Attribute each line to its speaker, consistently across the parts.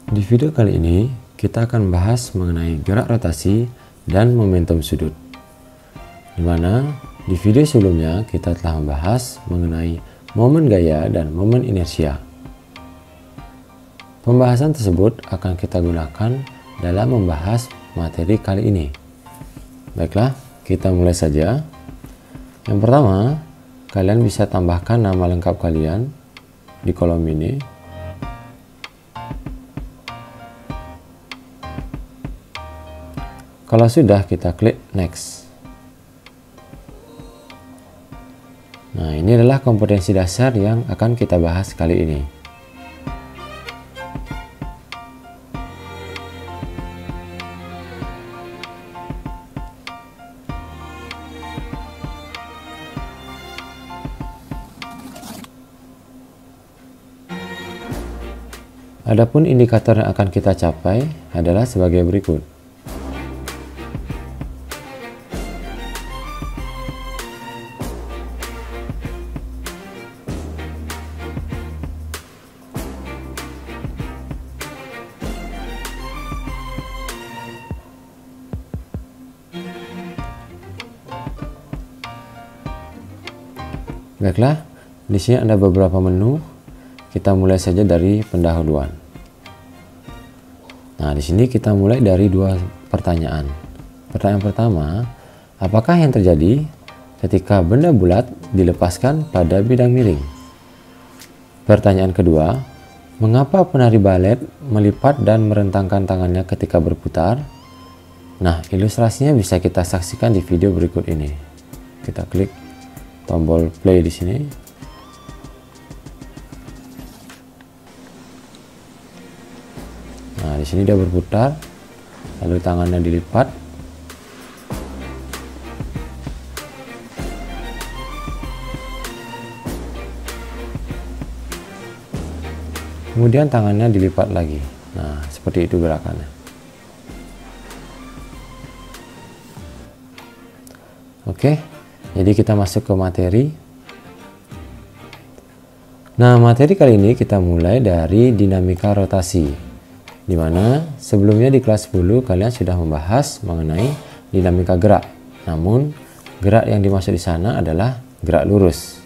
Speaker 1: Di video kali ini kita akan bahas mengenai gerak rotasi dan momentum sudut, dimana di video sebelumnya kita telah membahas mengenai momen gaya dan momen inersia. Pembahasan tersebut akan kita gunakan dalam membahas materi kali ini. Baiklah, kita mulai saja. Yang pertama, kalian bisa tambahkan nama lengkap kalian di kolom ini. Kalau sudah, kita klik next. Nah, ini adalah kompetensi dasar yang akan kita bahas kali ini. Adapun indikator yang akan kita capai adalah sebagai berikut. Baiklah, di sini ada beberapa menu. Kita mulai saja dari pendahuluan. Nah, di sini kita mulai dari dua pertanyaan. Pertanyaan pertama, apakah yang terjadi ketika benda bulat dilepaskan pada bidang miring? Pertanyaan kedua, mengapa penari balet melipat dan merentangkan tangannya ketika berputar? Nah, ilustrasinya bisa kita saksikan di video berikut ini. Kita klik tombol play di sini. Nah, di sini dia berputar, lalu tangannya dilipat. Kemudian tangannya dilipat lagi. Nah, seperti itu gerakannya. Oke. Jadi kita masuk ke materi. Nah, materi kali ini kita mulai dari dinamika rotasi, dimana sebelumnya di kelas 10 kalian sudah membahas mengenai dinamika gerak. Namun gerak yang dimaksud di sana adalah gerak lurus.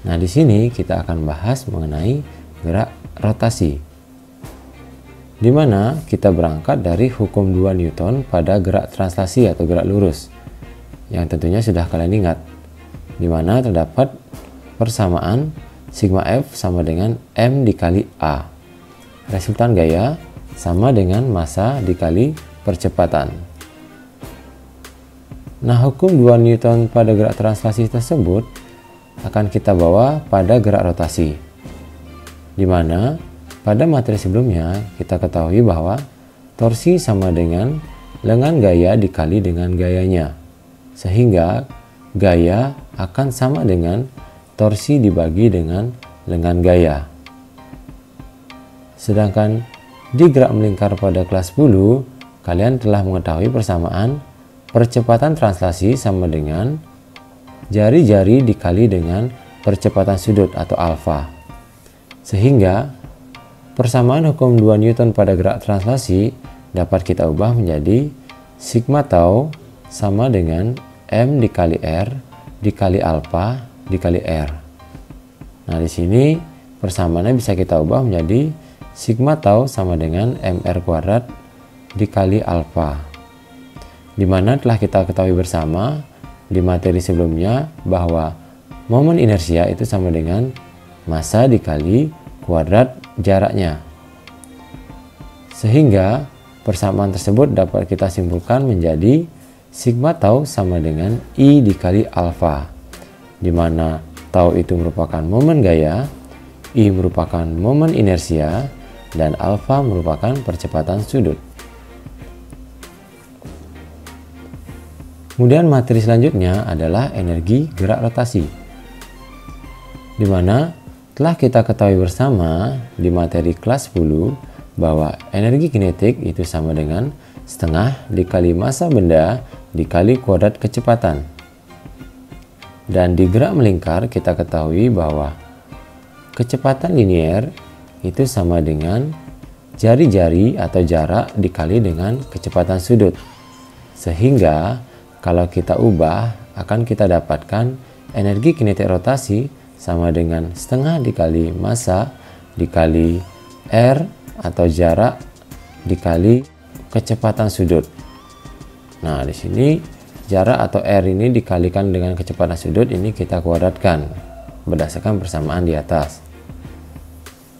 Speaker 1: Nah, di sini kita akan bahas mengenai gerak rotasi, dimana kita berangkat dari hukum 2 Newton pada gerak translasi atau gerak lurus, yang tentunya sudah kalian ingat, di mana terdapat persamaan sigma F sama dengan M dikali A. Resultan gaya sama dengan massa dikali percepatan. Nah, hukum 2 Newton pada gerak translasi tersebut akan kita bawa pada gerak rotasi, di mana pada materi sebelumnya kita ketahui bahwa torsi sama dengan lengan gaya dikali dengan gayanya. Sehingga gaya akan sama dengan torsi dibagi dengan lengan gaya. Sedangkan di gerak melingkar pada kelas 10, kalian telah mengetahui persamaan percepatan translasi sama dengan jari-jari dikali dengan percepatan sudut atau alfa. Sehingga persamaan hukum 2 Newton pada gerak translasi dapat kita ubah menjadi sigma tau sama dengan M dikali R dikali alfa dikali R. Nah, di sini persamaannya bisa kita ubah menjadi sigma tau sama dengan MR kuadrat dikali alfa. Dimana telah kita ketahui bersama di materi sebelumnya bahwa momen inersia itu sama dengan massa dikali kuadrat jaraknya. Sehingga persamaan tersebut dapat kita simpulkan menjadi sigma tau sama dengan I dikali alfa, di mana tau itu merupakan momen gaya, I merupakan momen inersia, dan alfa merupakan percepatan sudut. Kemudian materi selanjutnya adalah energi gerak rotasi, di mana telah kita ketahui bersama di materi kelas 10 bahwa energi kinetik itu sama dengan setengah dikali massa benda dikali kuadrat kecepatan. Dan di gerak melingkar kita ketahui bahwa kecepatan linier itu sama dengan jari-jari atau jarak dikali dengan kecepatan sudut. Sehingga kalau kita ubah, akan kita dapatkan energi kinetik rotasi sama dengan setengah dikali massa dikali R atau jarak dikali kecepatan sudut. Nah, di sini jarak atau R ini dikalikan dengan kecepatan sudut, ini kita kuadratkan berdasarkan persamaan di atas.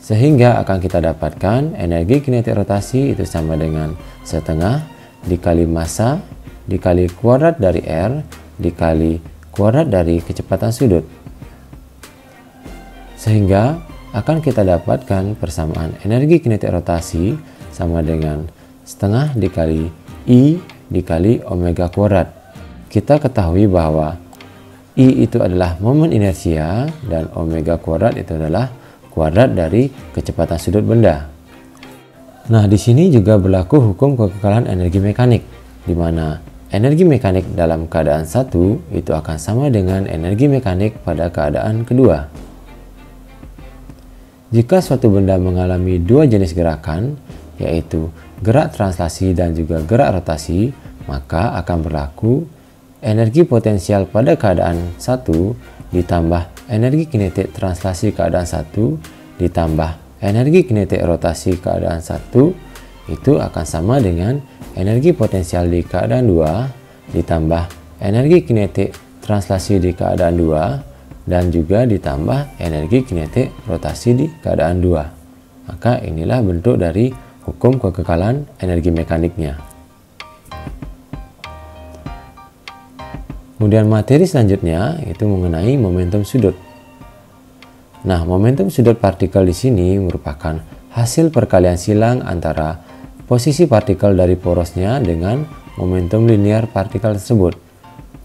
Speaker 1: Sehingga akan kita dapatkan energi kinetik rotasi itu sama dengan setengah dikali massa dikali kuadrat dari R dikali kuadrat dari kecepatan sudut. Sehingga akan kita dapatkan persamaan energi kinetik rotasi sama dengan setengah dikali I dikali omega kuadrat. Kita ketahui bahwa I itu adalah momen inersia dan omega kuadrat itu adalah kuadrat dari kecepatan sudut benda. Nah, di sini juga berlaku hukum kekekalan energi mekanik, di mana energi mekanik dalam keadaan satu itu akan sama dengan energi mekanik pada keadaan kedua. Jika suatu benda mengalami dua jenis gerakan, yaitu gerak translasi dan juga gerak rotasi, maka akan berlaku energi potensial pada keadaan satu ditambah energi kinetik translasi keadaan satu ditambah energi kinetik rotasi keadaan satu itu akan sama dengan energi potensial di keadaan 2 ditambah energi kinetik translasi di keadaan 2 dan juga ditambah energi kinetik rotasi di keadaan 2. Maka inilah bentuk dari hukum kekekalan energi mekaniknya. Kemudian materi selanjutnya itu mengenai momentum sudut. Nah, momentum sudut partikel di sini merupakan hasil perkalian silang antara posisi partikel dari porosnya dengan momentum linear partikel tersebut.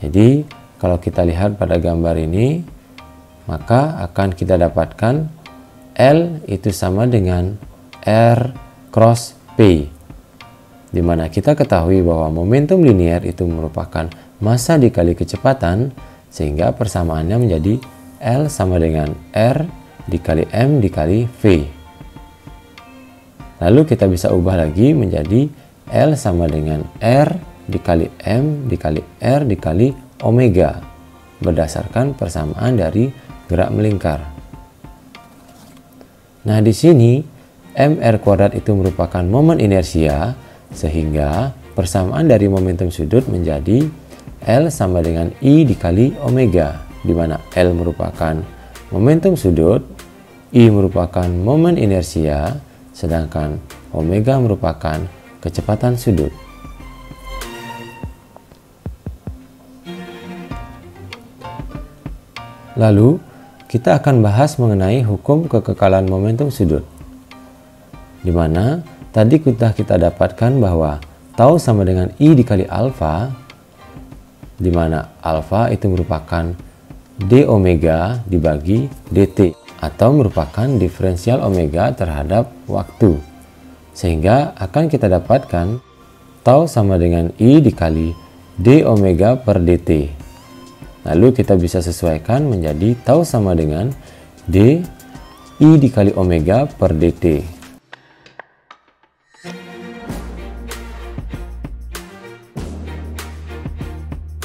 Speaker 1: Jadi, kalau kita lihat pada gambar ini, maka akan kita dapatkan L itu sama dengan R cross P, di mana kita ketahui bahwa momentum linear itu merupakan massa dikali kecepatan, sehingga persamaannya menjadi L sama dengan R dikali M dikali V. Lalu kita bisa ubah lagi menjadi L sama dengan R dikali M dikali R dikali omega berdasarkan persamaan dari gerak melingkar. Nah, di sini mr kuadrat itu merupakan momen inersia, sehingga persamaan dari momentum sudut menjadi L sama dengan I dikali omega, di mana L merupakan momentum sudut, I merupakan momen inersia, sedangkan omega merupakan kecepatan sudut. Lalu, kita akan bahas mengenai hukum kekekalan momentum sudut, di mana tadi kita dapatkan bahwa tau sama dengan I dikali alfa, di mana alfa itu merupakan d omega dibagi dt, atau merupakan diferensial omega terhadap waktu, sehingga akan kita dapatkan tau sama dengan I dikali d omega per dt. Lalu kita bisa sesuaikan menjadi tau sama dengan d I dikali omega per dt.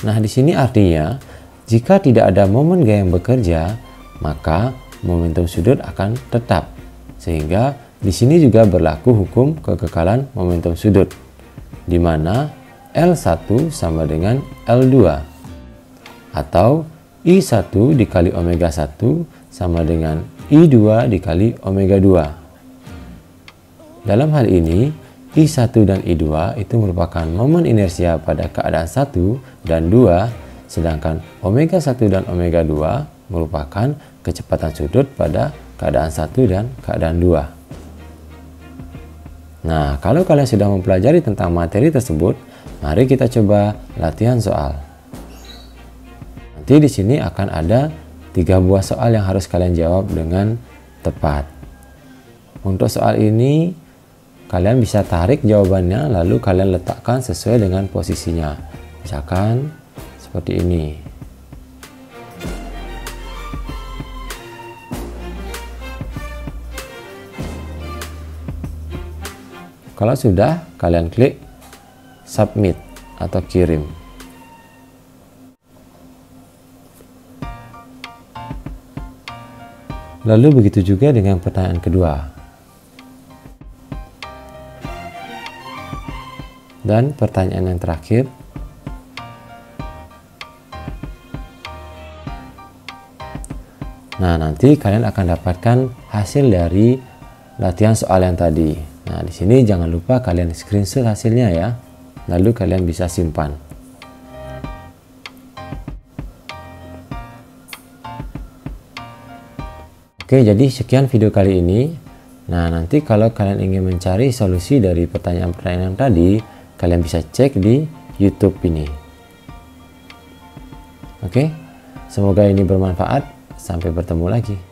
Speaker 1: Nah, di sini artinya jika tidak ada momen G yang bekerja, maka momentum sudut akan tetap. Sehingga di sini juga berlaku hukum kekekalan momentum sudut, di mana L1 sama dengan L2 atau I1 dikali omega 1 sama dengan I2 dikali omega 2. Dalam hal ini I1 dan I2 itu merupakan momen inersia pada keadaan 1 dan 2, sedangkan omega 1 dan omega 2 merupakan kecepatan sudut pada keadaan 1 dan keadaan 2. Nah, kalau kalian sudah mempelajari tentang materi tersebut, mari kita coba latihan soal. Nanti di sini akan ada 3 buah soal yang harus kalian jawab dengan tepat. Untuk soal ini, kalian bisa tarik jawabannya lalu kalian letakkan sesuai dengan posisinya. Misalkan seperti ini. Kalau sudah, kalian klik submit atau kirim. Lalu begitu juga dengan pertanyaan kedua. Dan pertanyaan yang terakhir. Nah, nanti kalian akan dapatkan hasil dari latihan soal yang tadi. Nah, di sini jangan lupa kalian screenshot hasilnya ya. Lalu kalian bisa simpan. Oke, jadi sekian video kali ini. Nah, nanti kalau kalian ingin mencari solusi dari pertanyaan-pertanyaan tadi, kalian bisa cek di YouTube ini. Oke, semoga ini bermanfaat. Sampai bertemu lagi.